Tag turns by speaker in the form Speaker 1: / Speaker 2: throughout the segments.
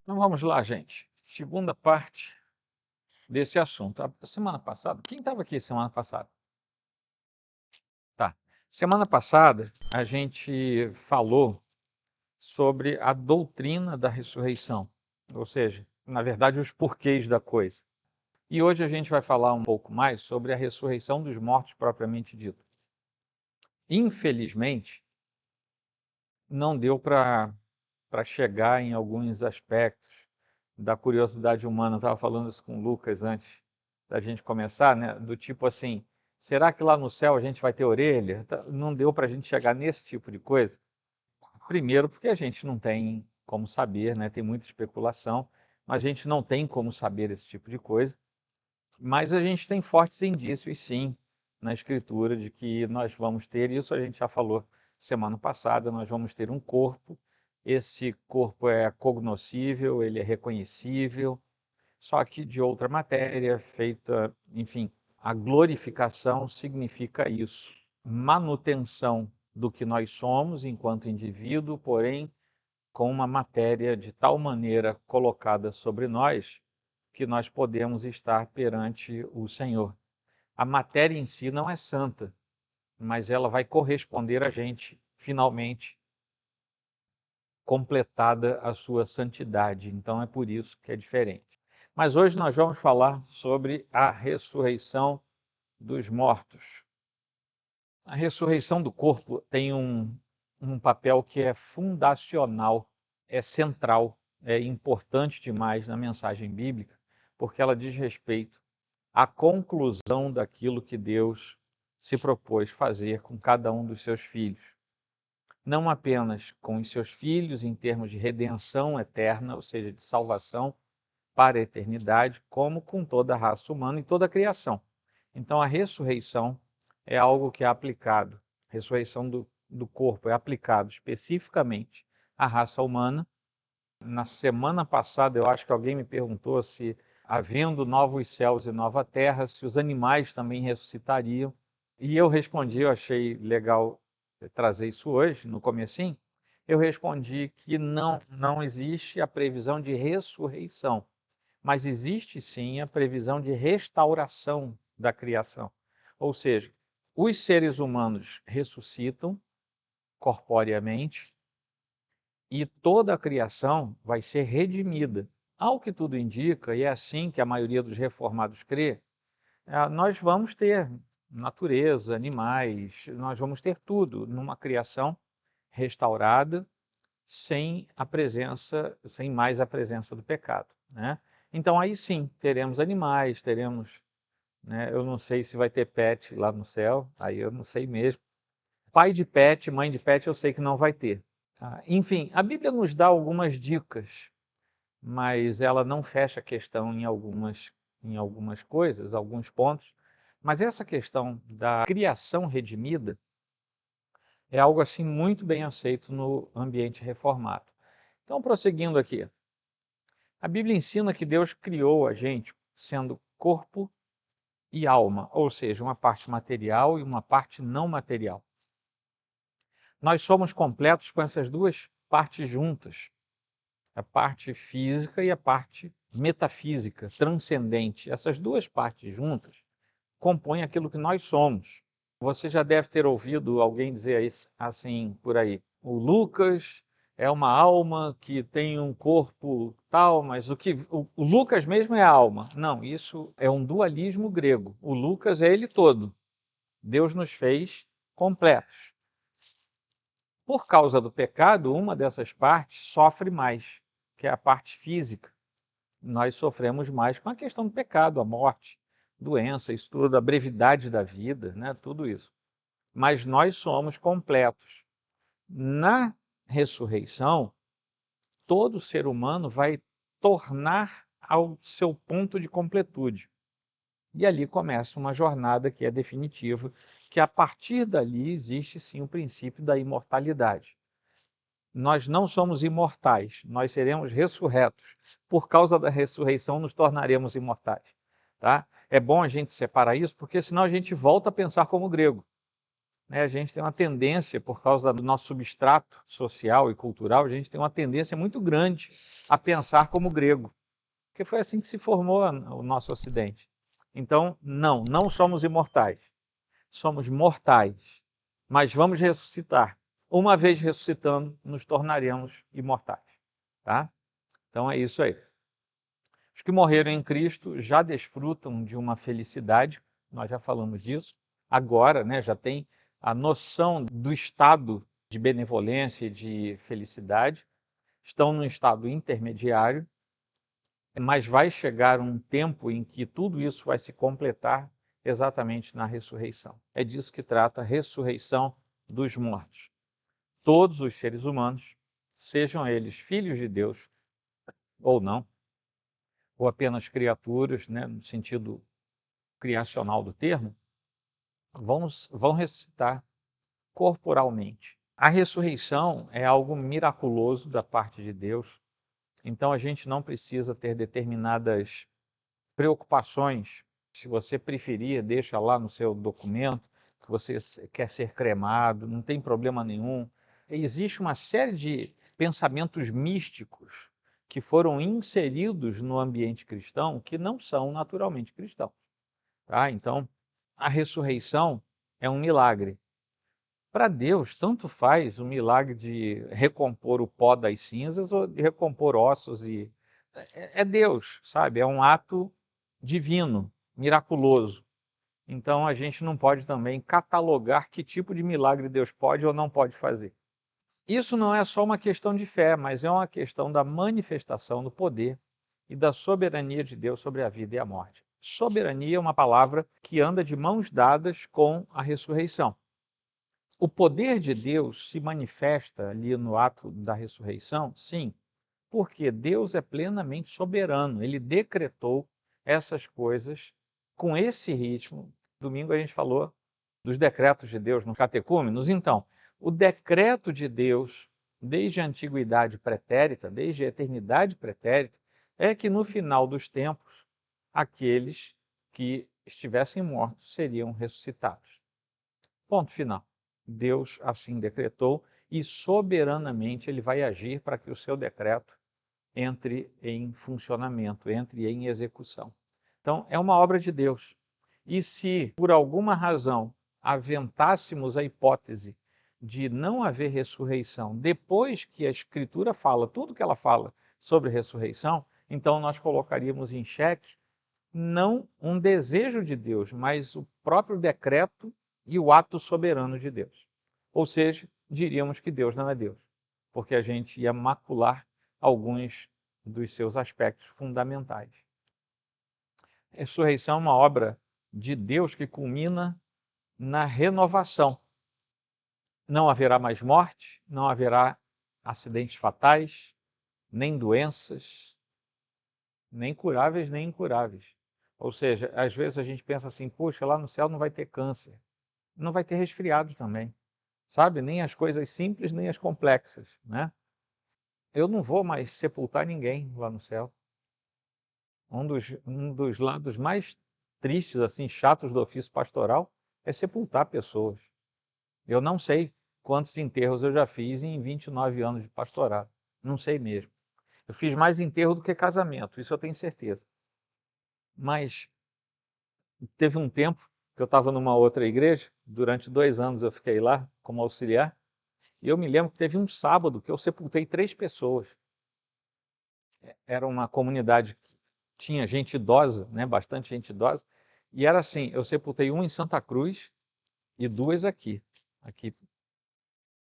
Speaker 1: Então vamos lá, gente. Segunda parte desse assunto. A semana passada, quem estava aqui semana passada? Tá. Semana passada a gente falou sobre a doutrina da ressurreição, ou seja, na verdade, os porquês da coisa. E hoje a gente vai falar um pouco mais sobre a ressurreição dos mortos propriamente dito. Infelizmente, não deu para chegar em alguns aspectos da curiosidade humana. Eu estava falando isso com o Lucas antes da gente começar, né? Do tipo assim, será que lá no céu a gente vai ter orelha? Não deu para a gente chegar nesse tipo de coisa. Primeiro porque a gente não tem como saber, né? Tem muita especulação, mas a gente não tem como saber esse tipo de coisa. Mas a gente tem fortes indícios, sim, na Escritura, de que nós vamos ter, isso a gente já falou semana passada, nós vamos ter um corpo, esse corpo é cognoscível, ele é reconhecível, só que de outra matéria, feita, enfim, a glorificação significa isso, manutenção do que nós somos enquanto indivíduo, porém com uma matéria de tal maneira colocada sobre nós que nós podemos estar perante o Senhor. A matéria em si não é santa, mas ela vai corresponder a gente, finalmente, completada a sua santidade. Então é por isso que é diferente. Mas hoje nós vamos falar sobre a ressurreição dos mortos. A ressurreição do corpo tem um papel que é fundacional, é central, é importante demais na mensagem bíblica, porque ela diz respeito à conclusão daquilo que Deus se propôs fazer com cada um dos seus filhos. Não apenas com os seus filhos em termos de redenção eterna, ou seja, de salvação para a eternidade, como com toda a raça humana e toda a criação. Então, a ressurreição é algo que é aplicado, a ressurreição do corpo é aplicado especificamente à raça humana. Na semana passada, eu acho que alguém me perguntou se, havendo novos céus e nova terra, se os animais também ressuscitariam. E eu respondi, eu achei legal trazer isso hoje, no comecinho, eu respondi que não existe a previsão de ressurreição, mas existe sim a previsão de restauração da criação. Ou seja, os seres humanos ressuscitam corporeamente e toda a criação vai ser redimida. Ao que tudo indica, e é assim que a maioria dos reformados crê, nós vamos ter natureza, animais, nós vamos ter tudo numa criação restaurada, sem mais a presença do pecado, né? Então aí sim, teremos animais, teremos, né, eu não sei se vai ter pet lá no céu, aí eu não sei mesmo. Pai de pet, mãe de pet, eu sei que não vai ter. Tá? Enfim, a Bíblia nos dá algumas dicas, mas ela não fecha a questão em algumas coisas, alguns pontos. Mas essa questão da criação redimida é algo assim muito bem aceito no ambiente reformado. Então, prosseguindo aqui, a Bíblia ensina que Deus criou a gente sendo corpo e alma, ou seja, uma parte material e uma parte não material. Nós somos completos com essas duas partes juntas, a parte física e a parte metafísica, transcendente. Essas duas partes juntas compõem aquilo que nós somos. Você já deve ter ouvido alguém dizer assim por aí: o Lucas é uma alma que tem um corpo tal, mas o Lucas mesmo é a alma. Não, isso é um dualismo grego. O Lucas é ele todo. Deus nos fez completos. Por causa do pecado, uma dessas partes sofre mais, que é a parte física. Nós sofremos mais com a questão do pecado, a morte, doença, isso tudo, a brevidade da vida, né? Tudo isso. Mas nós somos completos. Na ressurreição, todo ser humano vai tornar ao seu ponto de completude. E ali começa uma jornada que é definitiva, que a partir dali existe sim o princípio da imortalidade. Nós não somos imortais, nós seremos ressurretos. Por causa da ressurreição, nos tornaremos imortais. Tá? É bom a gente separar isso, porque senão a gente volta a pensar como grego. né, a gente tem uma tendência, por causa do nosso substrato social e cultural, a gente tem uma tendência muito grande a pensar como grego, porque foi assim que se formou o nosso Ocidente. Então, não somos imortais, somos mortais, mas vamos ressuscitar. Uma vez ressuscitando, nos tornaremos imortais, tá? Então é isso aí. Os que morreram em Cristo já desfrutam de uma felicidade, nós já falamos disso, agora, né, já tem a noção do estado de benevolência e de felicidade, estão num estado intermediário, mas vai chegar um tempo em que tudo isso vai se completar exatamente na ressurreição. É disso que trata a ressurreição dos mortos. Todos os seres humanos, sejam eles filhos de Deus ou não, ou apenas criaturas, né, no sentido criacional do termo, vão ressuscitar corporalmente. A ressurreição é algo miraculoso da parte de Deus, então a gente não precisa ter determinadas preocupações. Se você preferir, deixa lá no seu documento que você quer ser cremado, não tem problema nenhum. Existe uma série de pensamentos místicos que foram inseridos no ambiente cristão que não são naturalmente cristãos. Tá? Então, a ressurreição é um milagre. Para Deus, tanto faz o milagre de recompor o pó das cinzas ou de recompor ossos. É Deus, sabe? É um ato divino, miraculoso. Então, a gente não pode também catalogar que tipo de milagre Deus pode ou não pode fazer. Isso não é só uma questão de fé, mas é uma questão da manifestação do poder e da soberania de Deus sobre a vida e a morte. Soberania é uma palavra que anda de mãos dadas com a ressurreição. O poder de Deus se manifesta ali no ato da ressurreição, sim, porque Deus é plenamente soberano. Ele decretou essas coisas com esse ritmo. Domingo a gente falou dos decretos de Deus no catecúmenos. Então, o decreto de Deus, desde a antiguidade pretérita, desde a eternidade pretérita, é que no final dos tempos, aqueles que estivessem mortos seriam ressuscitados. Ponto final. Deus assim decretou e soberanamente ele vai agir para que o seu decreto entre em funcionamento, entre em execução. Então, é uma obra de Deus. E se, por alguma razão, aventássemos a hipótese de não haver ressurreição, depois que a Escritura fala tudo que ela fala sobre ressurreição, então nós colocaríamos em xeque não um desejo de Deus, mas o próprio decreto e o ato soberano de Deus. Ou seja, diríamos que Deus não é Deus, porque a gente ia macular alguns dos seus aspectos fundamentais. A ressurreição é uma obra de Deus que culmina na renovação. Não haverá mais morte, não haverá acidentes fatais, nem doenças, nem curáveis, nem incuráveis. Ou seja, às vezes a gente pensa assim, puxa, lá no céu não vai ter câncer, não vai ter resfriado também, sabe? Nem as coisas simples, nem as complexas, né? Eu não vou mais sepultar ninguém lá no céu. Um dos lados mais tristes, assim, chatos do ofício pastoral é sepultar pessoas. Eu não sei quantos enterros eu já fiz em 29 anos de pastorado. Não sei mesmo. Eu fiz mais enterro do que casamento, isso eu tenho certeza. Mas teve um tempo que eu estava numa outra igreja, durante 2 anos eu fiquei lá como auxiliar, e eu me lembro que teve um sábado que eu sepultei 3 pessoas. Era uma comunidade que tinha gente idosa, né, bastante gente idosa, e era assim, eu sepultei um em Santa Cruz e 2 aqui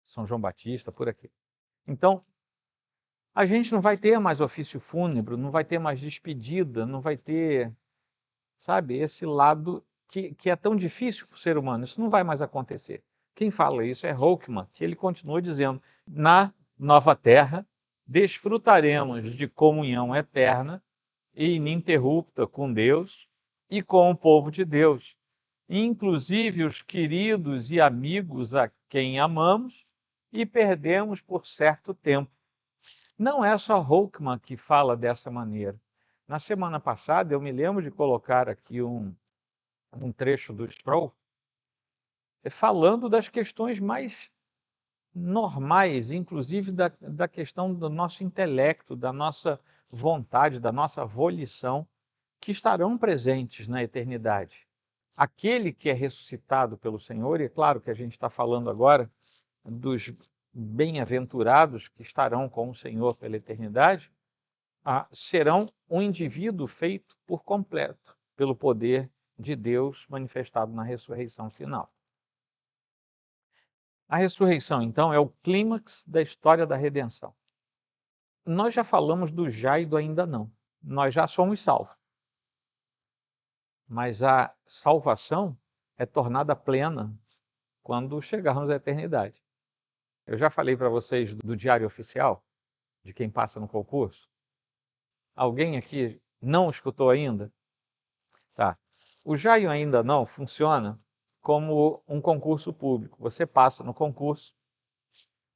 Speaker 1: São João Batista, por aqui. Então, a gente não vai ter mais ofício fúnebre, não vai ter mais despedida, não vai ter, sabe, esse lado que é tão difícil para o ser humano. Isso não vai mais acontecer. Quem fala isso é Holckmann, que ele continua dizendo, na nova terra, desfrutaremos de comunhão eterna e ininterrupta com Deus e com o povo de Deus, inclusive os queridos e amigos a quem amamos e perdemos por certo tempo. Não é só Holckmann que fala dessa maneira. Na semana passada, eu me lembro de colocar aqui um trecho do Sproul, falando das questões mais normais, inclusive da questão do nosso intelecto, da nossa vontade, da nossa volição, que estarão presentes na eternidade. Aquele que é ressuscitado pelo Senhor, e é claro que a gente está falando agora dos bem-aventurados que estarão com o Senhor pela eternidade, serão um indivíduo feito por completo, pelo poder de Deus manifestado na ressurreição final. A ressurreição, então, é o clímax da história da redenção. Nós já falamos do já e do ainda não. Nós já somos salvos. Mas a salvação é tornada plena quando chegarmos à eternidade. Eu já falei para vocês do diário oficial, de quem passa no concurso. Alguém aqui não escutou ainda? Tá. O já e o ainda não funciona como um concurso público. Você passa no concurso,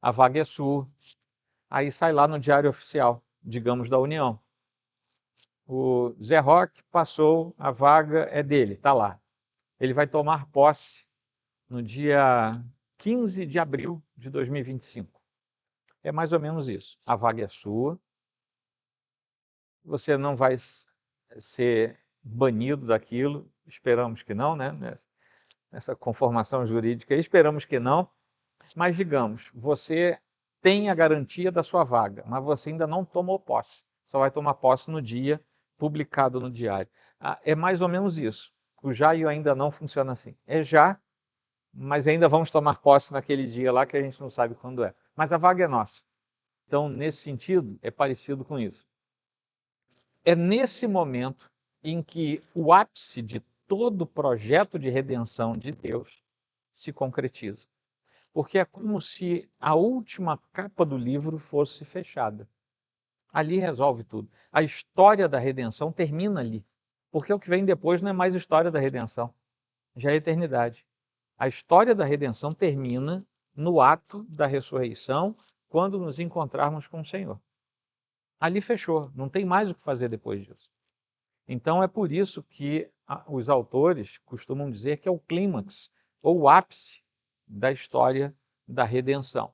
Speaker 1: a vaga é sua, aí sai lá no diário oficial, digamos, da União. O Zé Roque passou, a vaga é dele, está lá. Ele vai tomar posse no dia 15 de abril de 2025. É mais ou menos isso. A vaga é sua, você não vai ser banido daquilo, esperamos que não, né? Nessa conformação jurídica, esperamos que não, mas digamos, você tem a garantia da sua vaga, mas você ainda não tomou posse, só vai tomar posse no dia publicado no diário. É mais ou menos isso. O já e o ainda não funciona assim. É já, mas ainda vamos tomar posse naquele dia lá que a gente não sabe quando é. Mas a vaga é nossa. Então, nesse sentido, é parecido com isso. É nesse momento em que o ápice de todo o projeto de redenção de Deus se concretiza. Porque é como se a última capa do livro fosse fechada. Ali resolve tudo. A história da redenção termina ali. Porque o que vem depois não é mais história da redenção, já é eternidade. A história da redenção termina no ato da ressurreição, quando nos encontrarmos com o Senhor. Ali fechou, não tem mais o que fazer depois disso. Então é por isso que os autores costumam dizer que é o clímax, ou o ápice da história da redenção.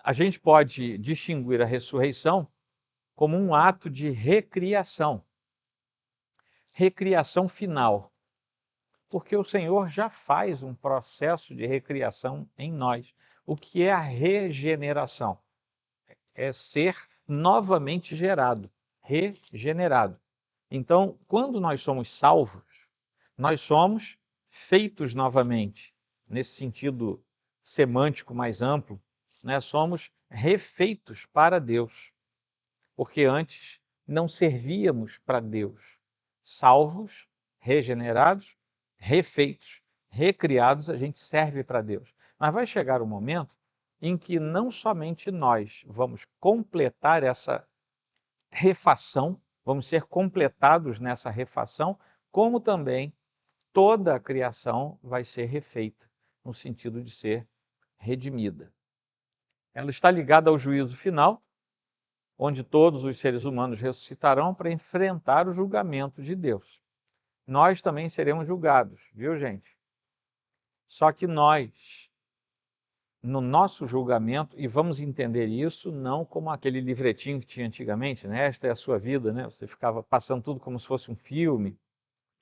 Speaker 1: A gente pode distinguir a ressurreição como um ato de recriação, recriação final, porque o Senhor já faz um processo de recriação em nós. O que é a regeneração? É ser novamente gerado, regenerado. Então, quando nós somos salvos, nós somos feitos novamente, nesse sentido semântico mais amplo, né? Somos refeitos para Deus, porque antes não servíamos para Deus. Salvos, regenerados, refeitos, recriados, a gente serve para Deus. Mas vai chegar um momento em que não somente nós vamos completar essa refação, vamos ser completados nessa refação, como também toda a criação vai ser refeita, no sentido de ser redimida. Ela está ligada ao juízo final, onde todos os seres humanos ressuscitarão para enfrentar o julgamento de Deus. Nós também seremos julgados, viu, gente? Só que nós, no nosso julgamento, e vamos entender isso não como aquele livretinho que tinha antigamente, né? Esta é a sua vida, né? Você ficava passando tudo como se fosse um filme.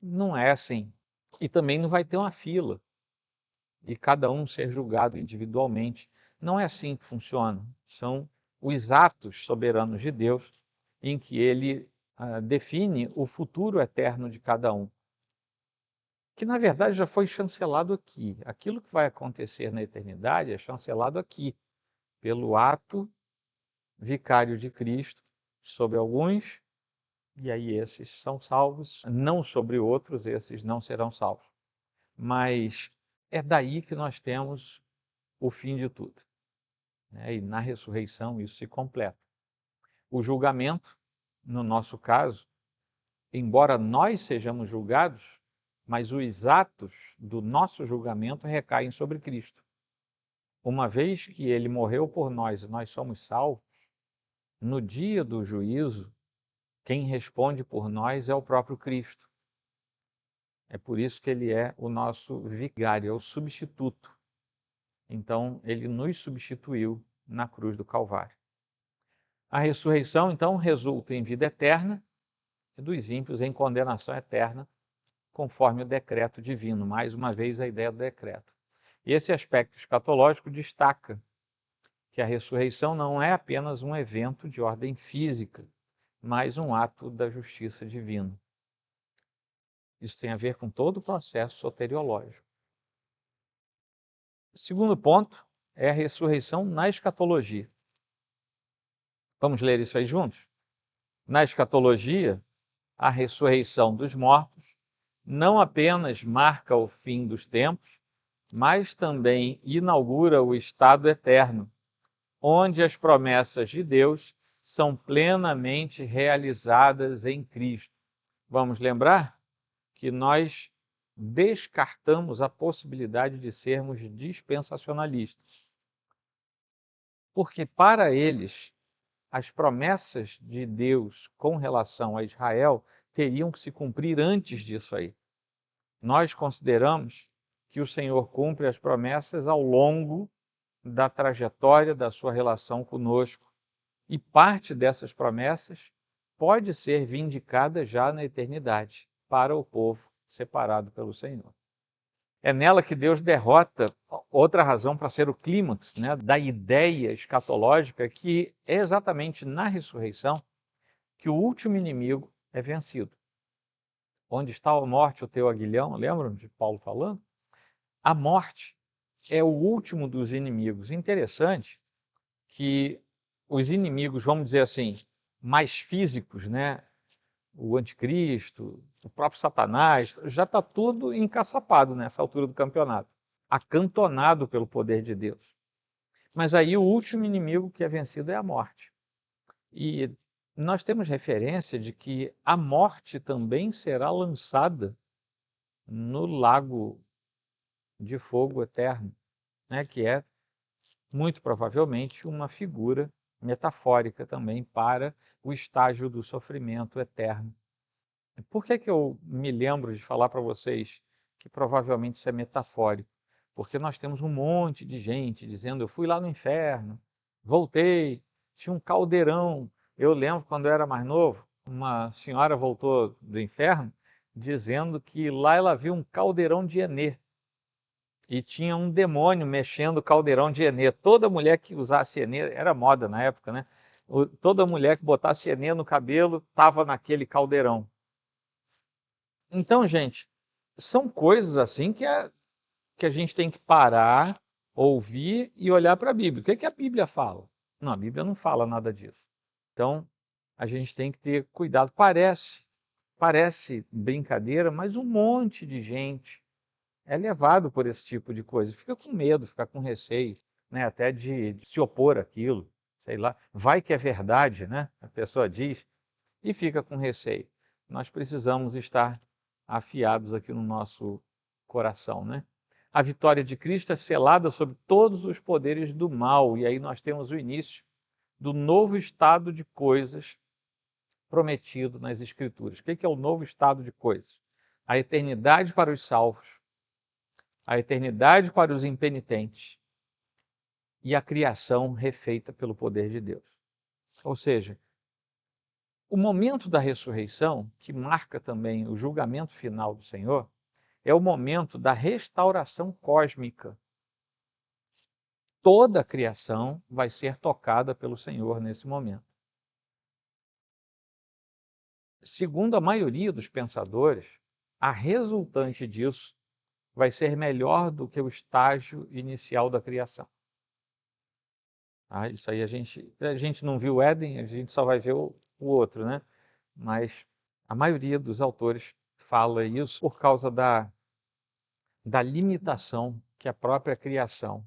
Speaker 1: Não é assim. E também não vai ter uma fila e cada um ser julgado individualmente. Não é assim que funciona. São os atos soberanos de Deus em que ele define o futuro eterno de cada um, que na verdade já foi chancelado aqui. Aquilo que vai acontecer na eternidade é chancelado aqui, pelo ato vicário de Cristo sobre alguns, e aí esses são salvos, não sobre outros, esses não serão salvos. Mas é daí que nós temos o fim de tudo, né? E na ressurreição isso se completa. O julgamento, no nosso caso, embora nós sejamos julgados, mas os atos do nosso julgamento recaem sobre Cristo. Uma vez que ele morreu por nós e nós somos salvos, no dia do juízo, quem responde por nós é o próprio Cristo. É por isso que ele é o nosso vigário, é o substituto. Então, ele nos substituiu na cruz do Calvário. A ressurreição, então, resulta em vida eterna e dos ímpios em condenação eterna, conforme o decreto divino. Mais uma vez, a ideia do decreto. E esse aspecto escatológico destaca que a ressurreição não é apenas um evento de ordem física, mas um ato da justiça divina. Isso tem a ver com todo o processo soteriológico. O segundo ponto é a ressurreição na escatologia. Vamos ler isso aí juntos? Na escatologia, a ressurreição dos mortos não apenas marca o fim dos tempos, mas também inaugura o estado eterno, onde as promessas de Deus são plenamente realizadas em Cristo. Vamos lembrar que nós descartamos a possibilidade de sermos dispensacionalistas, porque para eles as promessas de Deus com relação a Israel teriam que se cumprir antes disso aí. Nós consideramos que o Senhor cumpre as promessas ao longo da trajetória da sua relação conosco, e parte dessas promessas pode ser vindicada já na eternidade para o povo separado pelo Senhor. É nela que Deus derrota outra razão para ser o clímax, né, da ideia escatológica, que é exatamente na ressurreição que o último inimigo é vencido. Onde está a morte, o teu aguilhão? Lembram de Paulo falando? A morte é o último dos inimigos. Interessante que os inimigos, vamos dizer assim, mais físicos, né, o anticristo, o próprio Satanás, já está tudo encaçapado nessa altura do campeonato, acantonado pelo poder de Deus. Mas aí o último inimigo que é vencido é a morte. E nós temos referência de que a morte também será lançada no lago de fogo eterno, né, que é muito provavelmente uma figura metafórica também para o estágio do sofrimento eterno. Por que eu me lembro de falar para vocês que provavelmente isso é metafórico? Porque nós temos um monte de gente dizendo: eu fui lá no inferno, voltei, tinha um caldeirão. Eu lembro quando eu era mais novo, uma senhora voltou do inferno dizendo que lá ela viu um caldeirão de Enê. E tinha um demônio mexendo o caldeirão de Enê. Toda mulher que usasse Enê, era moda na época, né? Toda mulher que botasse Enê no cabelo estava naquele caldeirão. Então, gente, são coisas assim que a gente tem que parar, ouvir e olhar para a Bíblia. O que é que a Bíblia fala? Não, a Bíblia não fala nada disso. Então, a gente tem que ter cuidado. Parece brincadeira, mas um monte de gente é levado por esse tipo de coisa. Fica com medo, fica com receio, né? Até de se opor àquilo, sei lá. Vai que é verdade, né? A pessoa diz, e fica com receio. Nós precisamos estar afiados aqui no nosso coração, né? A vitória de Cristo é selada sobre todos os poderes do mal, e aí nós temos o início do novo estado de coisas prometido nas Escrituras. O que é o novo estado de coisas? A eternidade para os salvos, a eternidade para os impenitentes e a criação refeita pelo poder de Deus. Ou seja, o momento da ressurreição, que marca também o julgamento final do Senhor, é o momento da restauração cósmica. Toda a criação vai ser tocada pelo Senhor nesse momento. Segundo a maioria dos pensadores, a resultante disso vai ser melhor do que o estágio inicial da criação. Isso aí a gente não viu o Éden, a gente só vai ver o outro, né? Mas a maioria dos autores fala isso por causa da limitação que a própria criação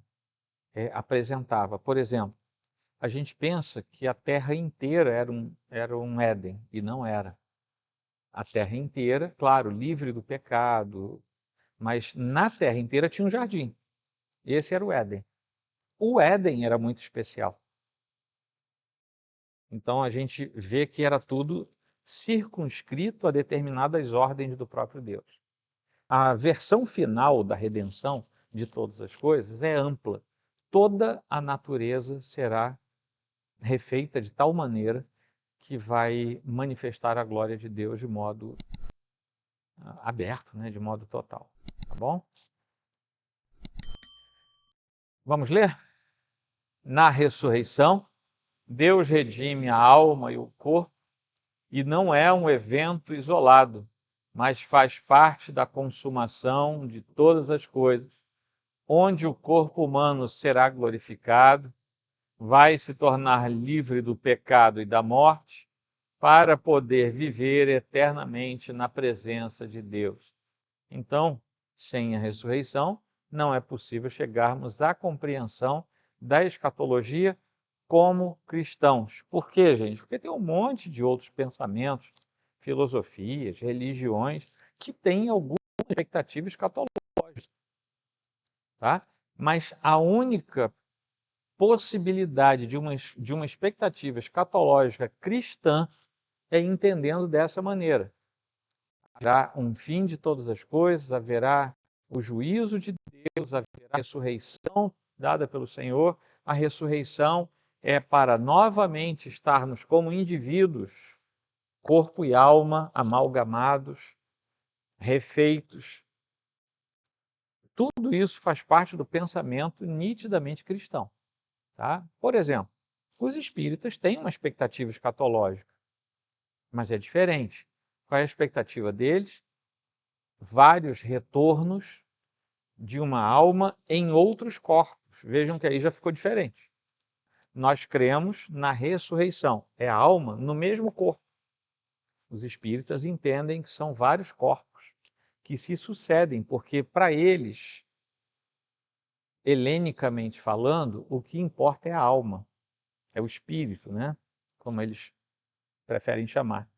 Speaker 1: apresentava. Por exemplo, a gente pensa que a Terra inteira era um Éden, e não era. A Terra inteira, claro, livre do pecado, mas na Terra inteira tinha um jardim. Esse era o Éden. O Éden era muito especial. Então a gente vê que era tudo circunscrito a determinadas ordens do próprio Deus. A versão final da redenção de todas as coisas é ampla, toda a natureza será refeita de tal maneira que vai manifestar a glória de Deus de modo aberto, né, de modo total. Tá bom? Vamos ler? Na ressurreição, Deus redime a alma e o corpo, e não é um evento isolado, mas faz parte da consumação de todas as coisas, onde o corpo humano será glorificado, vai se tornar livre do pecado e da morte, para poder viver eternamente na presença de Deus. Então, sem a ressurreição, não é possível chegarmos à compreensão da escatologia como cristãos. Por quê, gente? Porque tem um monte de outros pensamentos, filosofias, religiões, que têm alguma expectativa escatológica, tá? Mas a única possibilidade de uma expectativa escatológica cristã é entendendo dessa maneira. Haverá um fim de todas as coisas, haverá o juízo de Deus, haverá a ressurreição dada pelo Senhor. A ressurreição é para novamente estarmos como indivíduos, corpo e alma amalgamados, refeitos. Tudo isso faz parte do pensamento nitidamente cristão. Tá? Por exemplo, os espíritas têm uma expectativa escatológica, mas é diferente. Qual é a expectativa deles? Vários retornos de uma alma em outros corpos. Vejam que aí já ficou diferente. Nós cremos na ressurreição. É a alma no mesmo corpo. Os espíritas entendem que são vários corpos que se sucedem, porque para eles, helenicamente falando, o que importa é a alma, é o espírito, né? Como eles preferem chamar.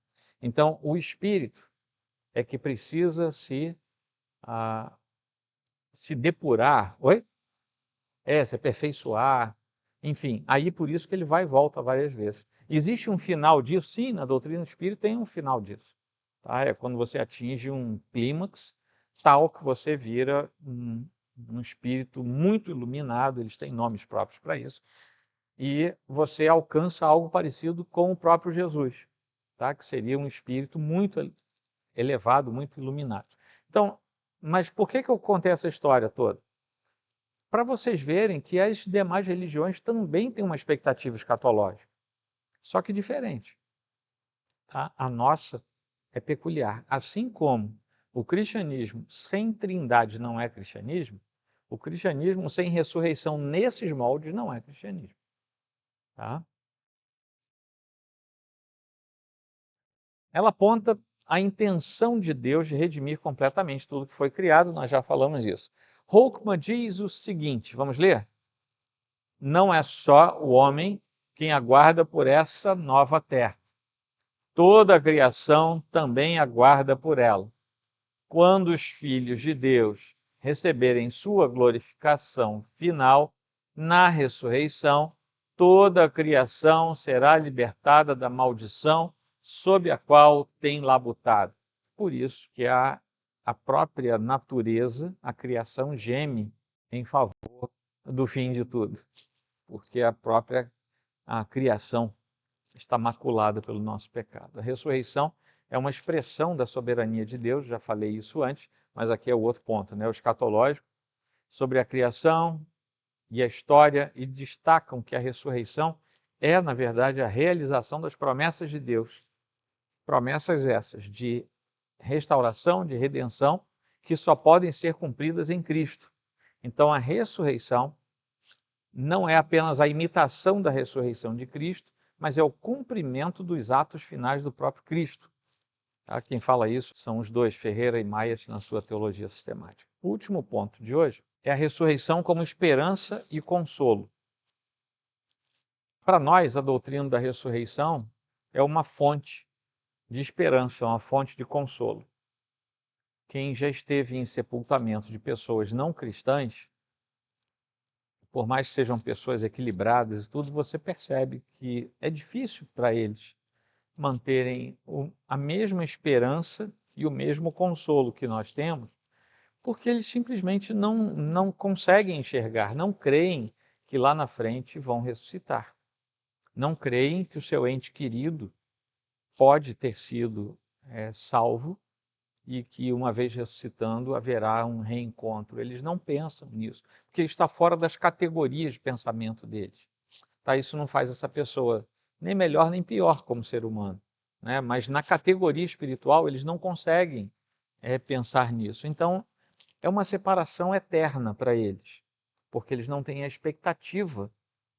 Speaker 1: Então, o espírito é que precisa se depurar, se aperfeiçoar, enfim, aí por isso que ele vai e volta várias vezes. Existe um final disso? Sim, na doutrina do espírito tem um final disso. Tá? É quando você atinge um clímax tal que você vira um espírito muito iluminado, eles têm nomes próprios para isso, e você alcança algo parecido com o próprio Jesus, tá? Que seria um espírito muito elevado, muito iluminado. Então, mas por que eu contei essa história toda? Para vocês verem que as demais religiões também têm uma expectativa escatológica, só que diferente. Tá? A nossa é peculiar. Assim como o cristianismo sem trindade não é cristianismo, o cristianismo sem ressurreição nesses moldes não é cristianismo. Tá? Ela aponta a intenção de Deus de redimir completamente tudo que foi criado, nós já falamos isso. Holkman diz o seguinte, vamos ler? Não é só o homem quem aguarda por essa nova terra. Toda a criação também aguarda por ela. Quando os filhos de Deus receberem sua glorificação final, na ressurreição, toda a criação será libertada da maldição sob a qual tem labutado. Por isso que a própria natureza, a criação geme em favor do fim de tudo, porque a criação está maculada pelo nosso pecado. A ressurreição é uma expressão da soberania de Deus, já falei isso antes, mas aqui é o outro ponto, né? O escatológico, sobre a criação e a história, e destacam que a ressurreição é, na verdade, a realização das promessas de Deus. Promessas essas de restauração, de redenção, que só podem ser cumpridas em Cristo. Então, a ressurreição não é apenas a imitação da ressurreição de Cristo, mas é o cumprimento dos atos finais do próprio Cristo. Tá? Quem fala isso são os dois, Ferreira e Myers, na sua teologia sistemática. O último ponto de hoje é a ressurreição como esperança e consolo. Para nós, a doutrina da ressurreição é uma fonte de esperança, uma fonte de consolo. Quem já esteve em sepultamento de pessoas não cristãs, por mais que sejam pessoas equilibradas e tudo, você percebe que é difícil para eles manterem a mesma esperança e o mesmo consolo que nós temos, porque eles simplesmente não conseguem enxergar, não creem que lá na frente vão ressuscitar. Não creem que o seu ente querido pode ter sido salvo e que, uma vez ressuscitando, haverá um reencontro. Eles não pensam nisso, porque está fora das categorias de pensamento deles. Tá? Isso não faz essa pessoa nem melhor nem pior como ser humano, né? Mas na categoria espiritual eles não conseguem pensar nisso. Então é uma separação eterna para eles, porque eles não têm a expectativa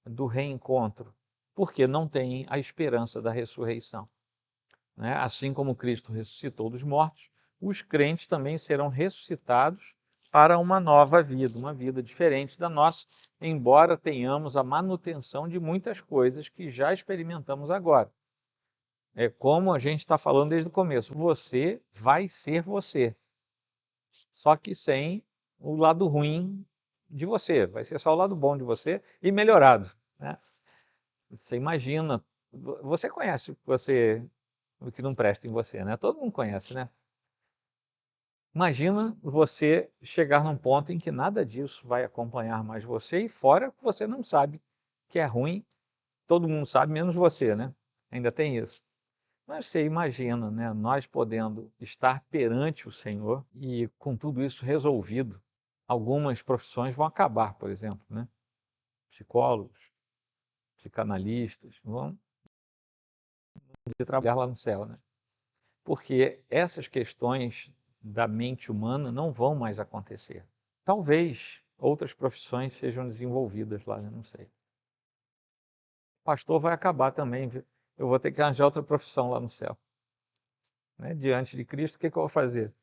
Speaker 1: do reencontro, porque não têm a esperança da ressurreição, né? Assim como Cristo ressuscitou dos mortos, os crentes também serão ressuscitados para uma nova vida, uma vida diferente da nossa, embora tenhamos a manutenção de muitas coisas que já experimentamos agora. É como a gente está falando desde o começo, você vai ser você, só que sem o lado ruim de você, vai ser só o lado bom de você e melhorado, né? Você imagina, você conhece o que não presta em você, né? Todo mundo conhece, né? Imagina você chegar num ponto em que nada disso vai acompanhar mais você, e fora que você não sabe que é ruim, todo mundo sabe, menos você, né? Ainda tem isso. Mas você imagina, né, nós podendo estar perante o Senhor e com tudo isso resolvido. Algumas profissões vão acabar, por exemplo, né? Psicólogos, psicanalistas, vão trabalhar lá no céu, né? Porque essas questões da mente humana não vão mais acontecer. Talvez outras profissões sejam desenvolvidas lá, eu não sei. Pastor vai acabar também, viu? Eu vou ter que arranjar outra profissão lá no céu, né? Diante de Cristo, o que eu vou fazer?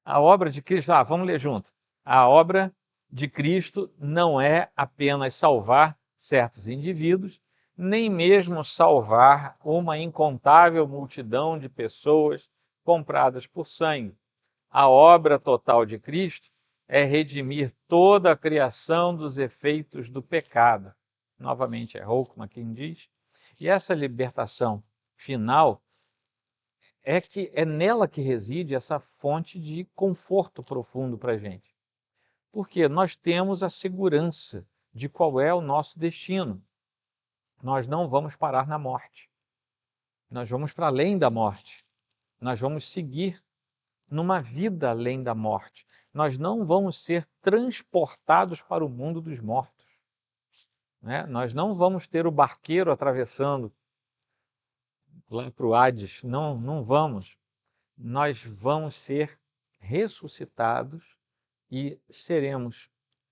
Speaker 1: A obra de Cristo, vamos ler junto. A obra de Cristo não é apenas salvar certos indivíduos, nem mesmo salvar uma incontável multidão de pessoas compradas por sangue. A obra total de Cristo é redimir toda a criação dos efeitos do pecado. Novamente é Holcomb quem diz. E essa libertação final é nela que reside essa fonte de conforto profundo para a gente. Porque nós temos a segurança de qual é o nosso destino. Nós não vamos parar na morte. Nós vamos para além da morte. Nós vamos seguir numa vida além da morte. Nós não vamos ser transportados para o mundo dos mortos, né? Nós não vamos ter o barqueiro atravessando lá para o Hades. Não, não vamos. Nós vamos ser ressuscitados e seremos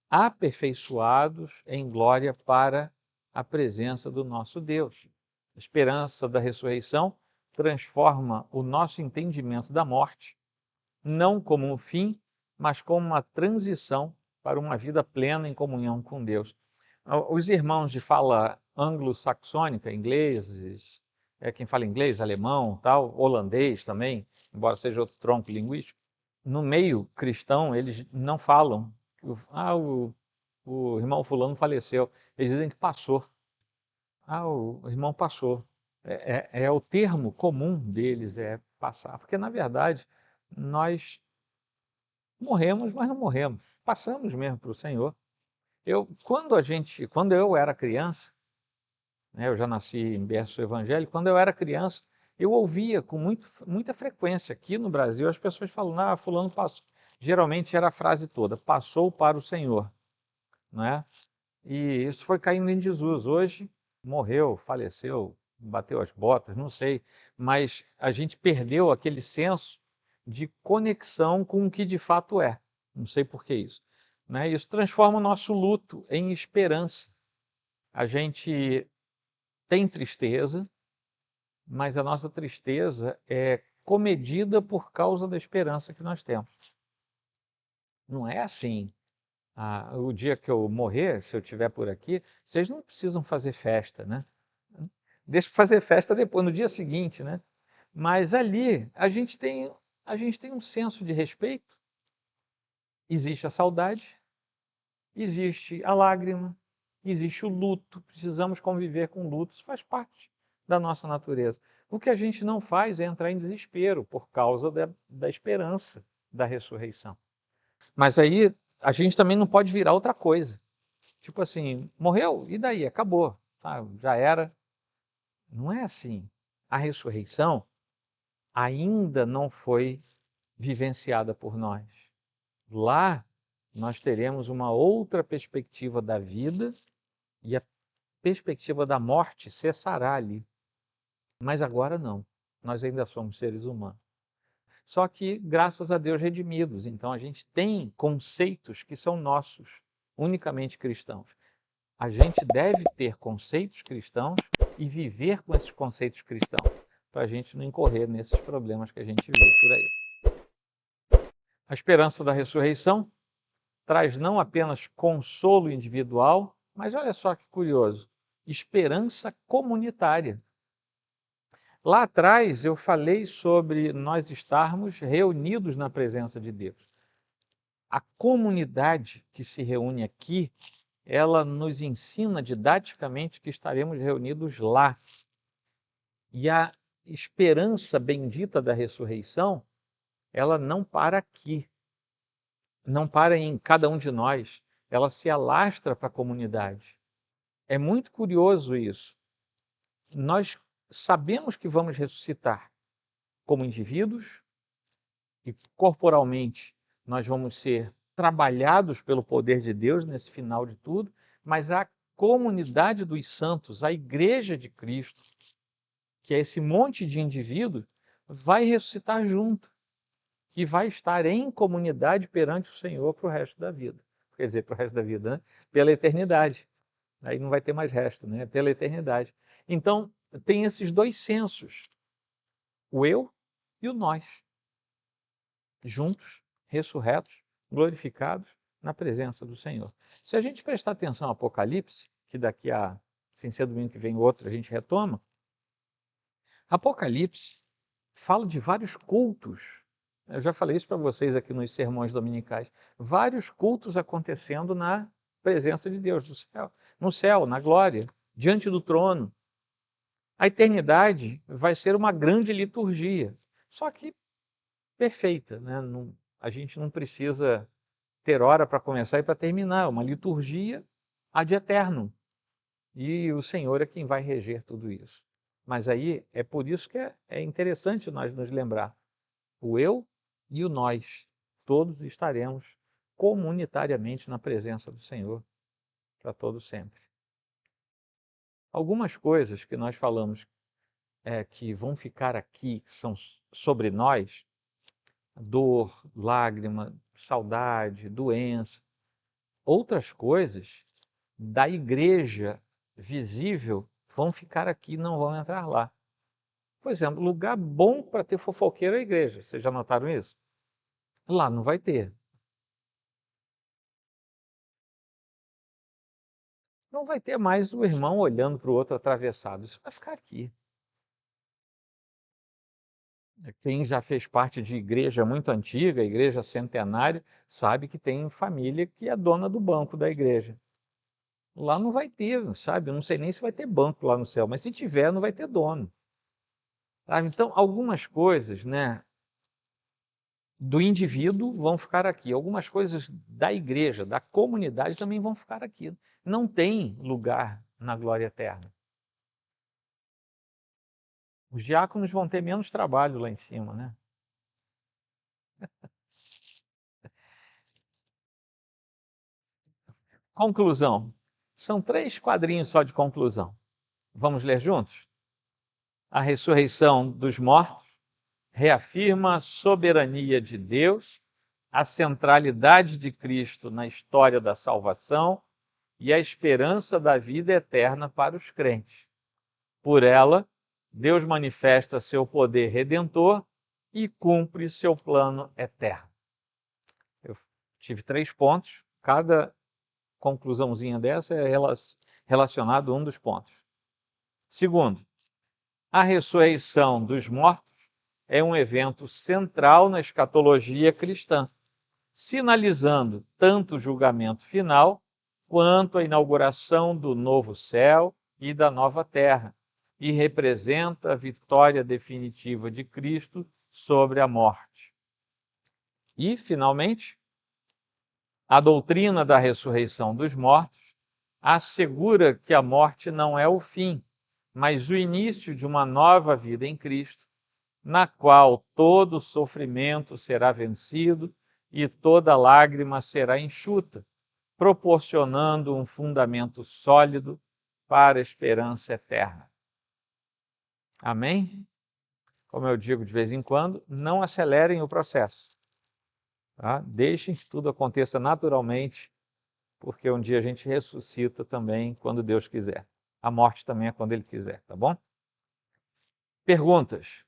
Speaker 1: aperfeiçoados em glória para a presença do nosso Deus. A esperança da ressurreição transforma o nosso entendimento da morte, não como um fim, mas como uma transição para uma vida plena em comunhão com Deus. Os irmãos de fala anglo-saxônica, ingleses, quem fala inglês, alemão, tal, holandês também, embora seja outro tronco linguístico, no meio cristão eles não falam, o irmão fulano faleceu, eles dizem que passou. O irmão passou. É o termo comum deles, é passar, porque na verdade nós morremos, mas não morremos, passamos mesmo para o Senhor. Quando eu era criança, né, eu já nasci em berço evangélico, quando eu era criança, eu ouvia com muita frequência aqui no Brasil as pessoas falando, fulano passou. Geralmente era a frase toda, passou para o Senhor, né? E isso foi caindo em desuso. Hoje morreu, faleceu, bateu as botas, não sei, mas a gente perdeu aquele senso de conexão com o que de fato é. Não sei por que isso, né? Isso transforma o nosso luto em esperança. A gente tem tristeza, mas a nossa tristeza é comedida por causa da esperança que nós temos. Não é assim. O dia que eu morrer, se eu estiver por aqui, vocês não precisam fazer festa, né? Deixa eu fazer festa depois, no dia seguinte, né? Mas ali a gente tem um senso de respeito. Existe a saudade, existe a lágrima, existe o luto, precisamos conviver com lutos, faz parte da nossa natureza. O que a gente não faz é entrar em desespero por causa da esperança da ressurreição. Mas aí a gente também não pode virar outra coisa. Tipo assim, morreu, e daí? Acabou, tá? Já era. Não é assim. A ressurreição ainda não foi vivenciada por nós. Lá, nós teremos uma outra perspectiva da vida e a perspectiva da morte cessará ali. Mas agora não. Nós ainda somos seres humanos. Só que, graças a Deus, redimidos. Então, a gente tem conceitos que são nossos, unicamente cristãos. A gente deve ter conceitos cristãos e viver com esses conceitos cristãos, para a gente não incorrer nesses problemas que a gente vê por aí. A esperança da ressurreição traz não apenas consolo individual, mas olha só que curioso, esperança comunitária. Lá atrás eu falei sobre nós estarmos reunidos na presença de Deus. A comunidade que se reúne aqui, ela nos ensina didaticamente que estaremos reunidos lá. E a esperança bendita da ressurreição, ela não para aqui, não para em cada um de nós, ela se alastra para a comunidade. É muito curioso isso. Nós sabemos que vamos ressuscitar como indivíduos e corporalmente nós vamos ser trabalhados pelo poder de Deus nesse final de tudo, mas a comunidade dos santos, a igreja de Cristo, que é esse monte de indivíduos, vai ressuscitar junto e vai estar em comunidade perante o Senhor para o resto da vida. Quer dizer, para o resto da vida, né? Pela eternidade. Aí não vai ter mais resto, né? Pela eternidade. Então, tem esses dois sensos, o eu e o nós, juntos, ressurretos, glorificados na presença do Senhor. Se a gente prestar atenção ao Apocalipse, que daqui a, sem ser domingo que vem outro, a gente retoma, Apocalipse fala de vários cultos. Eu já falei isso para vocês aqui nos sermões dominicais. Vários cultos acontecendo na presença de Deus, no céu, na glória, diante do trono. A eternidade vai ser uma grande liturgia, só que perfeita, né? A gente não precisa ter hora para começar e para terminar, uma liturgia ad eterno. E o Senhor é quem vai reger tudo isso. Mas aí é por isso que é interessante nós nos lembrar. O eu e o nós, todos estaremos comunitariamente na presença do Senhor para todo sempre. Algumas coisas que nós falamos que vão ficar aqui, que são sobre nós, dor, lágrima, saudade, doença. Outras coisas da igreja visível vão ficar aqui, não vão entrar lá. Por exemplo, lugar bom para ter fofoqueiro é a igreja. Vocês já notaram isso? Lá não vai ter. Não vai ter mais o irmão olhando para o outro atravessado. Isso vai ficar aqui. Quem já fez parte de igreja muito antiga, igreja centenária, sabe que tem família que é dona do banco da igreja. Lá não vai ter, sabe? Eu não sei nem se vai ter banco lá no céu, mas se tiver, não vai ter dono. Então, algumas coisas, né, do indivíduo vão ficar aqui. Algumas coisas da igreja, da comunidade também vão ficar aqui. Não tem lugar na glória eterna. Os diáconos vão ter menos trabalho lá em cima, né? Conclusão. São 3 quadrinhos só de conclusão. Vamos ler juntos? A ressurreição dos mortos reafirma a soberania de Deus, a centralidade de Cristo na história da salvação e a esperança da vida eterna para os crentes. Por ela, Deus manifesta seu poder redentor e cumpre seu plano eterno. Eu tive 3 pontos, cada conclusãozinha dessa é relacionado a um dos pontos. Segundo, a ressurreição dos mortos é um evento central na escatologia cristã, sinalizando tanto o julgamento final quanto a inauguração do novo céu e da nova terra, e representa a vitória definitiva de Cristo sobre a morte. E, finalmente, a doutrina da ressurreição dos mortos assegura que a morte não é o fim, mas o início de uma nova vida em Cristo, na qual todo sofrimento será vencido e toda lágrima será enxuta, proporcionando um fundamento sólido para a esperança eterna. Amém? Como eu digo de vez em quando, não acelerem o processo. Tá? Deixem que tudo aconteça naturalmente, porque um dia a gente ressuscita também quando Deus quiser. A morte também é quando Ele quiser, tá bom? Perguntas?